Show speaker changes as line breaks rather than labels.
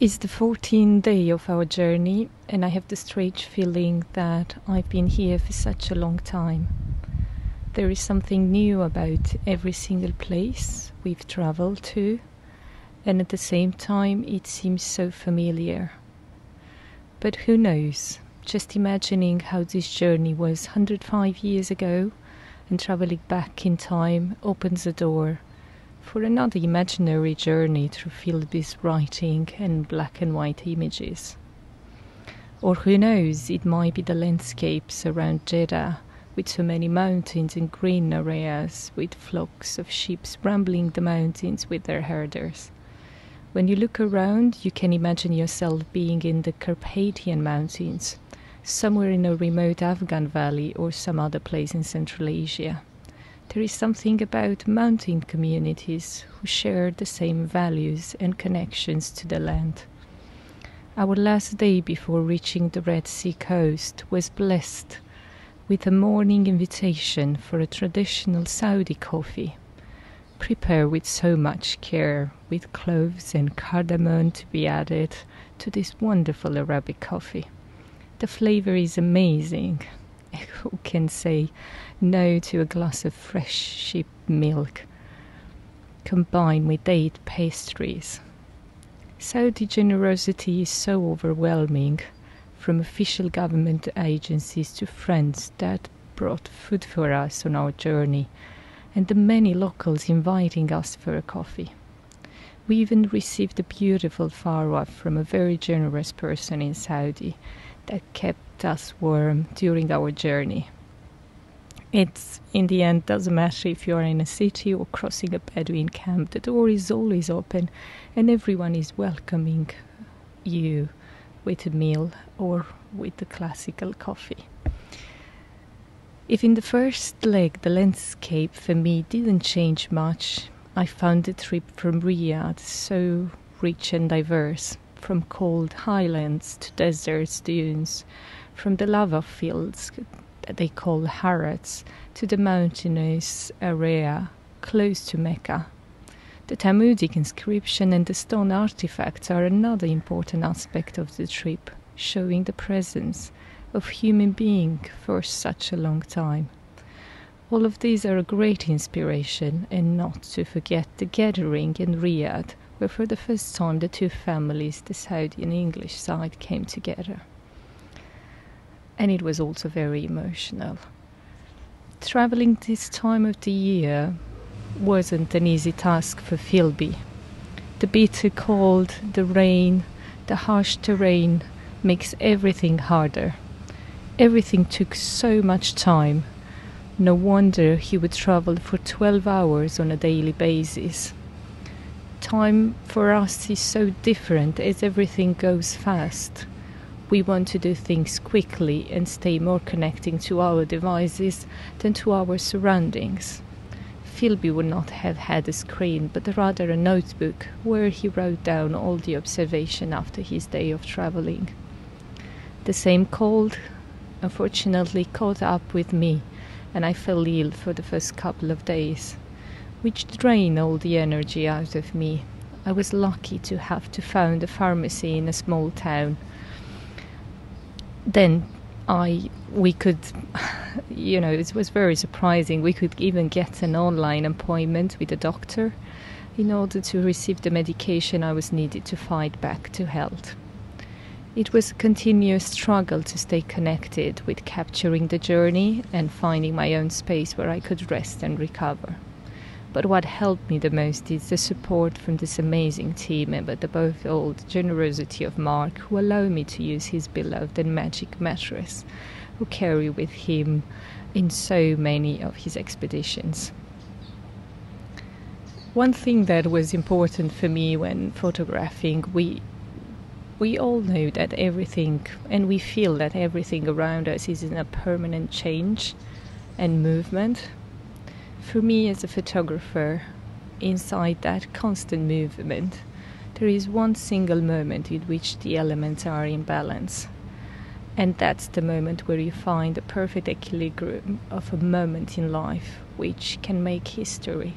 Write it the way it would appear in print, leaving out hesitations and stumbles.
It's the 14th day of our journey, and I have the strange feeling that I've been here for such a long time. There is something new about every single place we've traveled to, and at the same time it seems so familiar. But who knows? Just imagining how this journey was 105 years ago and traveling back in time opens a door for another imaginary journey through Philby's writing and black and white images. Or who knows, it might be the landscapes around Jeddah, with so many mountains and green areas, with flocks of sheep rambling the mountains with their herders. When you look around, you can imagine yourself being in the Carpathian Mountains, somewhere in a remote Afghan valley or some other place in Central Asia. There is something about mountain communities who share the same values and connections to the land. Our last day before reaching the Red Sea coast was blessed with a morning invitation for a traditional Saudi coffee, prepared with so much care, with cloves and cardamom to be added to this wonderful Arabic coffee. The flavor is amazing. Who can say no to a glass of fresh sheep milk combined with date pastries? Saudi generosity is so overwhelming, from official government agencies to friends that brought food for us on our journey, and the many locals inviting us for a coffee. We even received a beautiful farwa from a very generous person in Saudi that kept us warm during our journey. It's, in the end, doesn't matter if you're in a city or crossing a Bedouin camp, the door is always open and everyone is welcoming you with a meal or with the classical coffee. If in the first leg the landscape for me didn't change much, I found the trip from Riyadh so rich and diverse, from cold highlands to deserts, dunes, from the lava fields that they call Harats to the mountainous area close to Mecca. The Talmudic inscription and the stone artifacts are another important aspect of the trip, showing the presence of human being for such a long time. All of these are a great inspiration, and not to forget the gathering in Riyadh, where for the first time the two families, the Saudi and English side, came together. And it was also very emotional. Traveling this time of the year wasn't an easy task for Philby. The bitter cold, the rain, the harsh terrain makes everything harder. Everything took so much time. No wonder he would travel for 12 hours on a daily basis. Time for us is so different as everything goes fast. We want to do things quickly and stay more connecting to our devices than to our surroundings. Philby would not have had a screen, but rather a notebook where he wrote down all the observation after his day of traveling. The same cold, unfortunately, caught up with me, and I fell ill for the first couple of days, which drained all the energy out of me. I was lucky to have found a pharmacy in a small town. Then we could, it was very surprising. We could even get an online appointment with a doctor in order to receive the medication I was needed to fight back to health. It was a continuous struggle to stay connected with capturing the journey and finding my own space where I could rest and recover. But what helped me the most is the support from this amazing team, but above all, the generosity of Mark, who allowed me to use his beloved and magic mattress, who carry with him in so many of his expeditions. One thing that was important for me when photographing, we all know that everything, and we feel that everything around us is in a permanent change and movement. For me as a photographer, inside that constant movement, there is one single moment in which the elements are in balance. And that's the moment where you find the perfect equilibrium of a moment in life which can make history